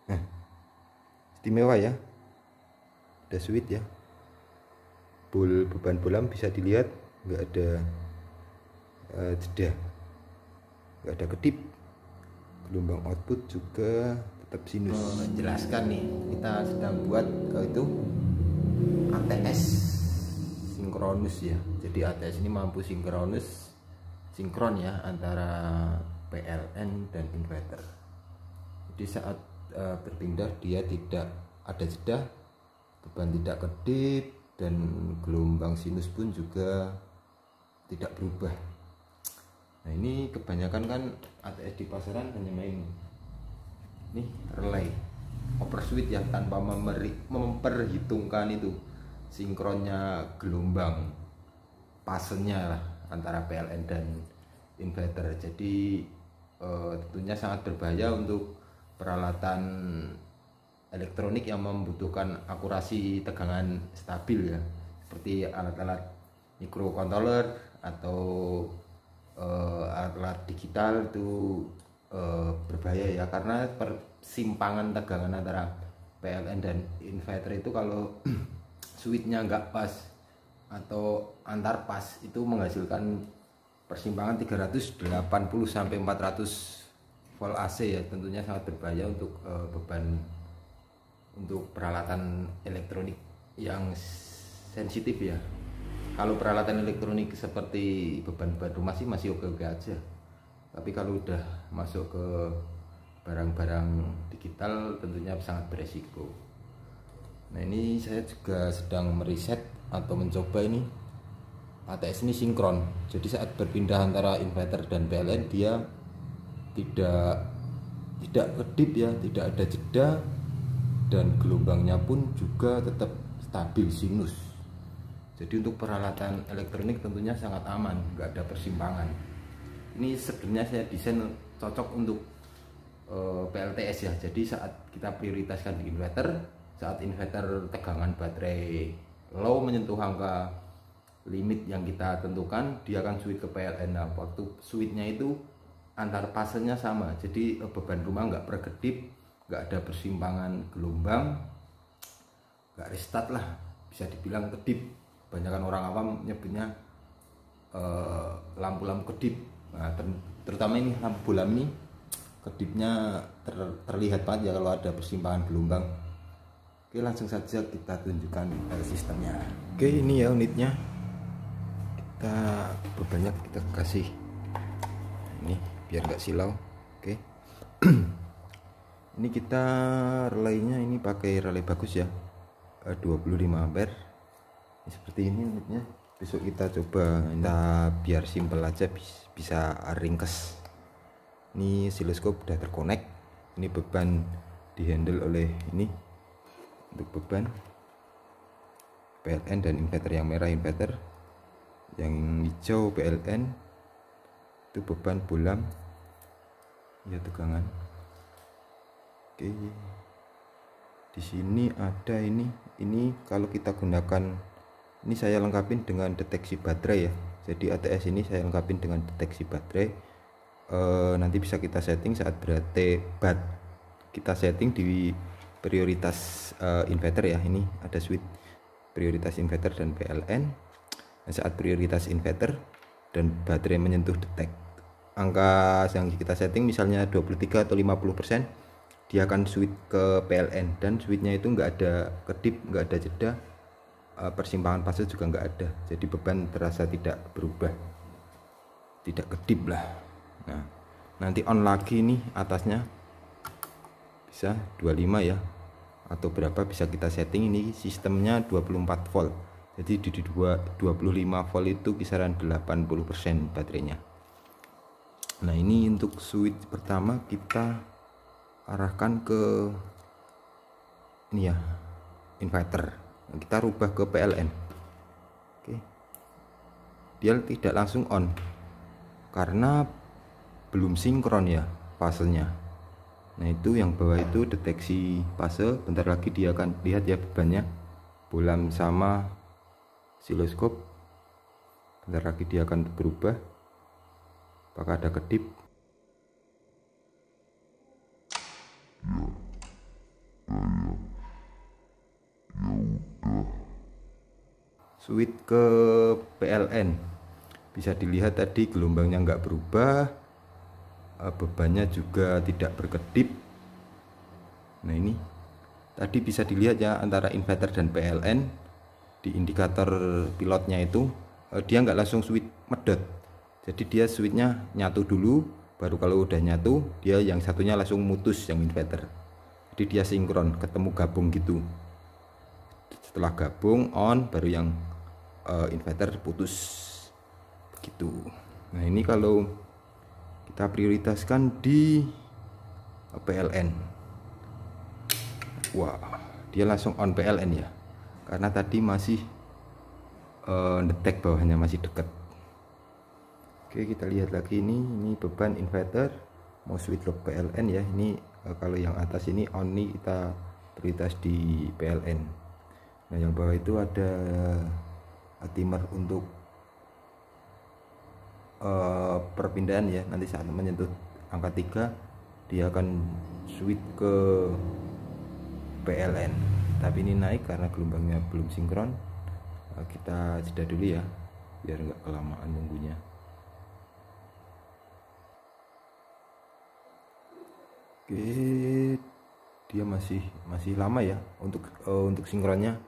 Nah, istimewa ya, ada switch ya. Beban bolam bisa dilihat nggak ada jeda, nggak ada kedip. Gelombang output juga tetap sinus. Menjelaskan nih, kita sedang buat itu ATS sinkronus ya. Jadi ATS ini mampu sinkron ya antara PLN dan inverter. Jadi saat berpindah dia tidak ada jeda, beban tidak kedip, dan gelombang sinus pun juga tidak berubah. Nah ini kebanyakan kan ATS di pasaran hanya main nih relay overswitch ya, tanpa memperhitungkan itu sinkronnya gelombang pasenya lah antara PLN dan inverter. Jadi tentunya sangat berbahaya untuk peralatan elektronik yang membutuhkan akurasi tegangan stabil ya, seperti alat-alat microcontroller atau alat digital itu berbahaya ya, karena persimpangan tegangan antara PLN dan inverter itu kalau switchnya nggak pas atau antar pas itu menghasilkan persimpangan 380 sampai 400 volt AC ya. Tentunya sangat berbahaya untuk beban untuk peralatan elektronik yang sensitif ya. Kalau peralatan elektronik seperti beban-beban rumah sih masih oke-oke aja, tapi kalau udah masuk ke barang-barang digital tentunya sangat beresiko. Nah ini saya juga sedang meriset atau mencoba ini ATS ini sinkron. Jadi saat berpindah antara inverter dan PLN dia tidak kedip ya, tidak ada jeda, dan gelombangnya pun juga tetap stabil sinus. Jadi untuk peralatan elektronik tentunya sangat aman, nggak ada persimpangan. Ini sebenarnya saya desain cocok untuk PLTS ya. Jadi saat kita prioritaskan di inverter, saat inverter tegangan baterai low menyentuh angka limit yang kita tentukan, dia akan switch ke PLN. Nah, waktu switchnya itu antar fasenya sama, jadi beban rumah nggak berkedip, nggak ada persimpangan gelombang, nggak restart lah, bisa dibilang kedip. Banyakan orang awam nyebutnya lampu-lampu kedip. Nah, terutama ini lampu bolam ini kedipnya terlihat banget ya kalau ada persimpangan gelombang. Oke, langsung saja kita tunjukkan sistemnya. Oke, ini ya unitnya. Kita bebannya kita kasih ini biar nggak silau. Oke. Ini kita relaynya ini pakai relay bagus ya, 25 ampere. Ini seperti ini unitnya. Besok kita coba biar simple aja, bisa ringkes. Ini oscilloscope udah terkonek. Ini beban dihandle oleh ini untuk beban PLN dan inverter. Yang merah inverter, yang hijau PLN, itu beban bolam ya, tegangan. Oke, di sini ada ini kalau kita gunakan ini, saya lengkapin dengan deteksi baterai ya. Jadi ATS ini saya lengkapin dengan deteksi baterai. Nanti bisa kita setting saat kita setting di prioritas inverter ya. Ini ada switch prioritas inverter dan PLN. Nah, saat prioritas inverter dan baterai menyentuh detect angka yang kita setting misalnya 23 atau 50%, dia akan switch ke PLN, dan switchnya itu nggak ada kedip, nggak ada jeda, persimpangan fase juga nggak ada. Jadi beban terasa tidak berubah, tidak kedip lah. Nah, nanti on lagi nih atasnya bisa 25 ya, atau berapa bisa kita setting. Ini sistemnya 24 volt, jadi di 25 volt itu kisaran 80% baterainya. Nah ini untuk switch pertama kita arahkan ke ini ya, inverter. Kita rubah ke PLN. Oke, dia tidak langsung on karena belum sinkron ya fasenya. Nah itu yang bawah itu deteksi fase. Bentar lagi dia akan lihat ya bebannya, bolam sama oscilloscope. Bentar lagi dia akan berubah. apakah ada kedip. Switch ke PLN, bisa dilihat tadi gelombangnya nggak berubah, bebannya juga tidak berkedip. Nah ini tadi bisa dilihat ya, antara inverter dan PLN di indikator pilotnya itu dia nggak langsung switch medot, jadi dia switchnya nyatu dulu, baru kalau udah nyatu dia yang satunya langsung mutus, yang inverter. Jadi dia sinkron, ketemu gabung gitu. Setelah gabung on, baru yang inverter putus begitu. Nah ini kalau kita prioritaskan di PLN, wah dia langsung on PLN ya, karena tadi masih detect bawahnya masih dekat. Oke, kita lihat lagi ini beban inverter mau switch ke PLN ya. Ini kalau yang atas ini on nih, kita prioritas di PLN. Nah yang bawah itu ada timer untuk perpindahan ya. Nanti saat menyentuh angka 3 dia akan switch ke PLN, tapi ini naik karena gelombangnya belum sinkron. Kita jeda dulu ya biar nggak kelamaan nunggunya. Oke, dia masih lama ya untuk sinkronnya.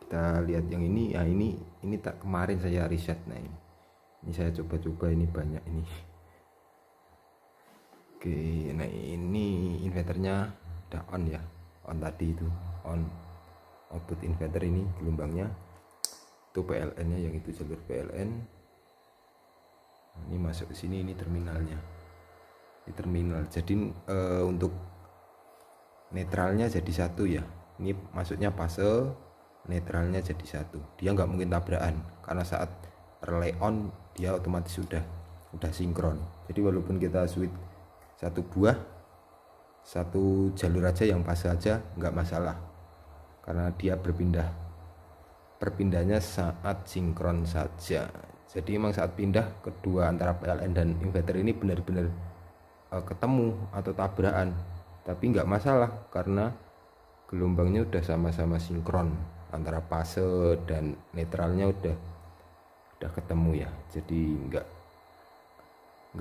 Kita lihat yang ini ya, ini tak kemarin saya riset. Nah ini saya coba-coba, ini banyak ini. Oke, nah ini inverternya udah on ya, on tadi itu on, output inverter ini gelombangnya itu PLN nya, yang itu jalur PLN. Nah, ini masuk ke sini, ini terminalnya, ini terminal. Jadi untuk netralnya jadi satu ya, ini masuknya fase, netralnya jadi satu. Dia nggak mungkin tabrakan karena saat relay on dia otomatis sudah sinkron. Jadi walaupun kita switch satu jalur aja, yang fase aja nggak masalah, karena dia perpindahnya saat sinkron saja. Jadi memang saat pindah kedua antara PLN dan inverter ini benar-benar ketemu atau tabrakan, tapi nggak masalah karena gelombangnya udah sama-sama sinkron, antara fase dan netralnya udah ketemu ya. Jadi nggak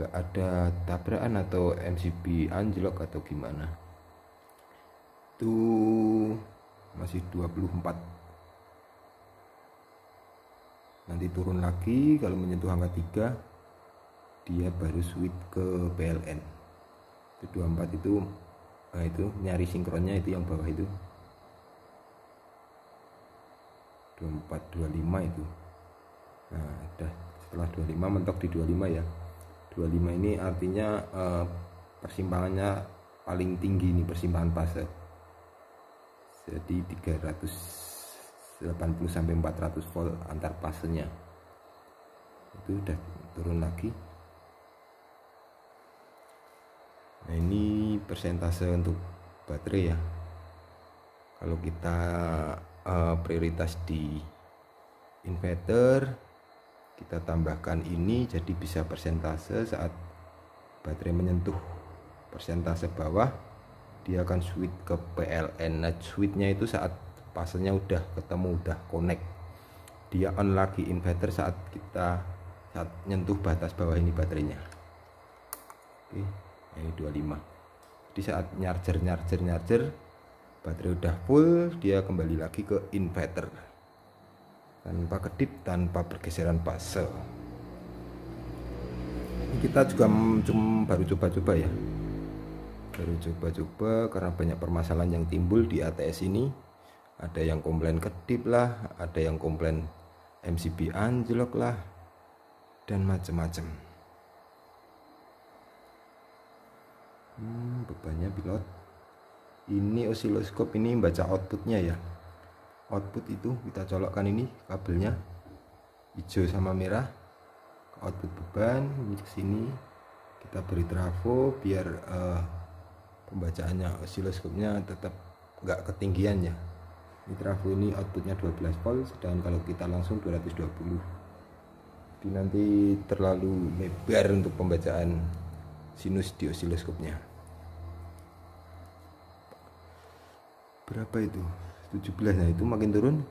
ada tabrakan atau MCB anjlok atau gimana. Itu masih 24. Nanti turun lagi kalau menyentuh angka 3 dia baru switch ke PLN. Itu 24 itu, nah itu nyari sinkronnya itu yang bawah itu 24 25 itu. Nah udah, setelah 25 mentok di 25 ya. 25 ini artinya persimpangannya paling tinggi nih, persimpangan fase. Jadi 380 sampai 400 volt antar fasenya. Itu udah turun lagi. Nah ini persentase untuk baterai ya. Kalau kita prioritas di inverter, kita tambahkan ini jadi bisa persentase. Saat baterai menyentuh persentase bawah dia akan switch ke PLN. Nah switchnya itu saat fasenya udah ketemu, udah connect, dia on lagi inverter saat nyentuh batas bawah ini baterainya. Oke, ini 25. Jadi saat nyarger baterai udah full, dia kembali lagi ke inverter tanpa kedip, tanpa pergeseran fase. Kita juga baru coba-coba ya, karena banyak permasalahan yang timbul di ATS ini. Ada yang komplain kedip lah, ada yang komplain MCB anjlok lah, dan macam-macam. Bebannya pilot. Ini osiloskop ini baca outputnya ya. Output itu kita colokkan ini kabelnya hijau sama merah ke output beban, ini ke sini kita beri trafo biar pembacaannya osiloskopnya tetap nggak ketinggian ya. Ini trafo ini outputnya 12 volt, sedangkan kalau kita langsung 220. jadi nanti terlalu lebar untuk pembacaan sinus di osiloskopnya. Berapa itu? 17. Nah itu makin turun,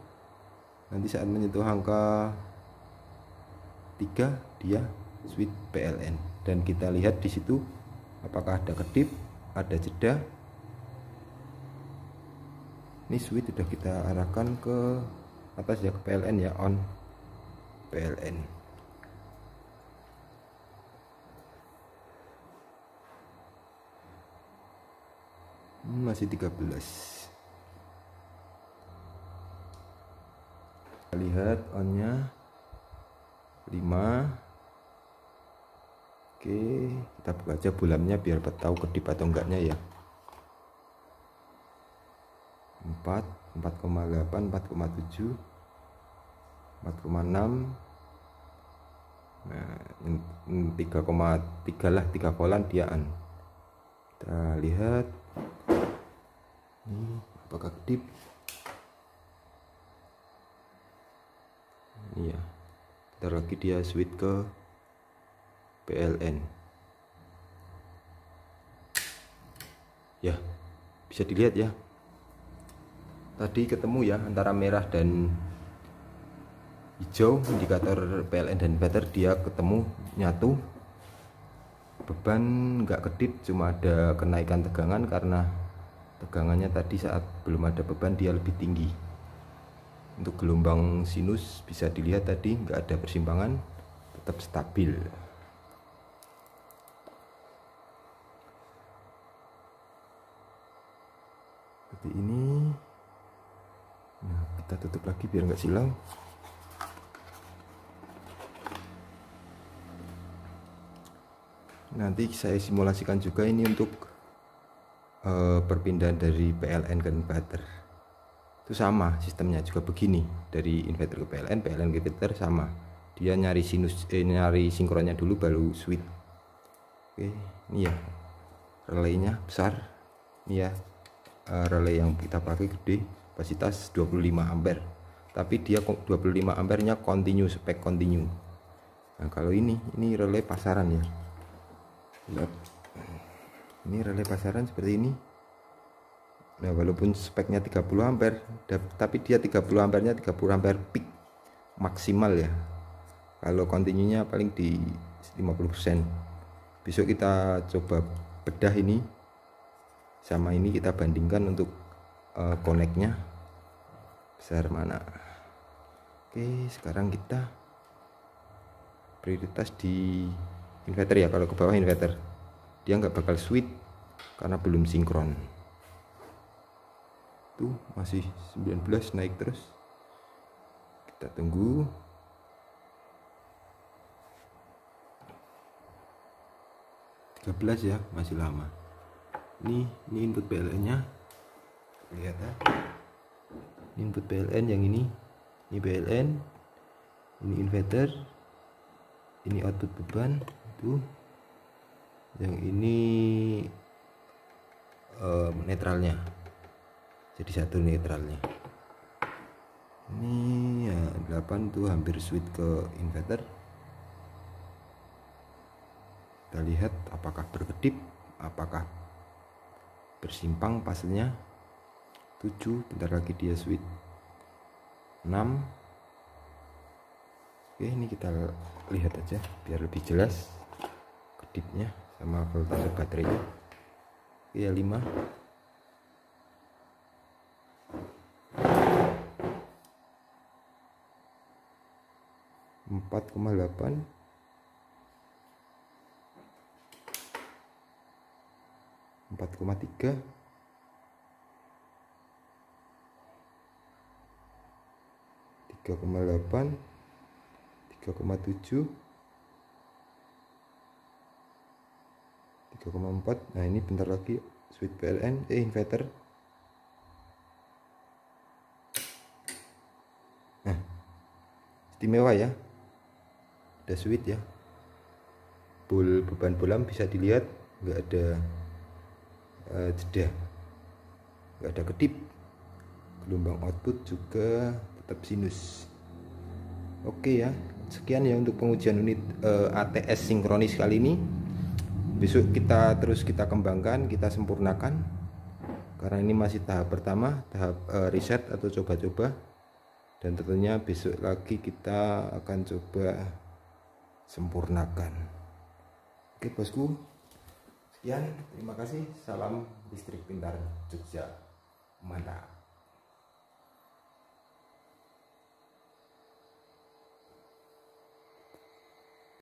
nanti saat menyentuh angka 3 dia switch PLN, dan kita lihat di situ apakah ada kedip, ada jeda. Ini switch sudah kita arahkan ke atas ya, ke PLN ya, on PLN. Masih 13. Kita lihat onnya 5. Oke, kita buka aja bulamnya biar tahu kedip atau enggaknya ya. 4, 4,8, 4,7, 4,6. Nah, 3,3 lah, 3 volan diaan. Kita lihat ini apakah kedip. Iya, bentar lagi dia switch ke PLN ya, bisa dilihat ya, tadi ketemu ya antara merah dan hijau indikator PLN dan inverter, dia ketemu nyatu. Beban nggak kedip, cuma ada kenaikan tegangan karena tegangannya tadi saat belum ada beban dia lebih tinggi. Untuk gelombang sinus bisa dilihat tadi nggak ada persimpangan, tetap stabil. Seperti ini. Nah, kita tutup lagi biar nggak silau. Nanti saya simulasikan juga ini untuk perpindahan dari PLN ke inverter. Itu sama sistemnya juga begini, dari inverter ke PLN, PLN ke inverter sama. Dia nyari sinus, nyari sinkronnya dulu baru switch. Oke, ini ya relaynya besar. Ini ya relay yang kita pakai gede, kapasitas 25 ampere. Tapi dia 25 ampernya continue, spek continue. Nah, kalau ini relay pasaran ya. Lihat. Ini relay pasaran seperti ini. Nah, walaupun speknya 30 ampere, tapi dia 30 ampernya 30 ampere peak maksimal ya. Kalau continue-nya paling di 50%. Besok kita coba bedah ini sama ini, kita bandingkan untuk connect-nya besar mana. Oke, sekarang kita prioritas di inverter ya. Kalau ke bawah inverter dia nggak bakal switch karena belum sinkron. Tuh masih 19 naik terus, kita tunggu. Ya, masih lama. Ini input PLN nya, lihat ya, ini input PLN yang ini PLN, ini inverter, ini output beban itu, yang ini netralnya, jadi satu netralnya. Ini ya 8 tuh hampir switch ke inverter. Kita lihat apakah berkedip, apakah bersimpang pasnya. 7, bentar lagi dia switch 6. Oke, ini kita lihat aja biar lebih jelas kedipnya sama voltase baterainya. Oke, ya 5. 4,8, 4,3, 3,8, 3,7, 3,4. Nah, ini bentar lagi switch PLN inverter. Nah, istimewa ya, ada switch ya. Beban bolam bisa dilihat nggak ada jeda, nggak ada kedip. Gelombang output juga tetap sinus. Oke ya, sekian ya untuk pengujian unit ATS sinkronis kali ini. Besok kita kembangkan, kita sempurnakan, karena ini masih tahap pertama, tahap riset atau coba-coba, dan tentunya besok lagi kita akan coba sempurnakan. Oke bosku, sekian, terima kasih, salam listrik pintar Jogja, mantap.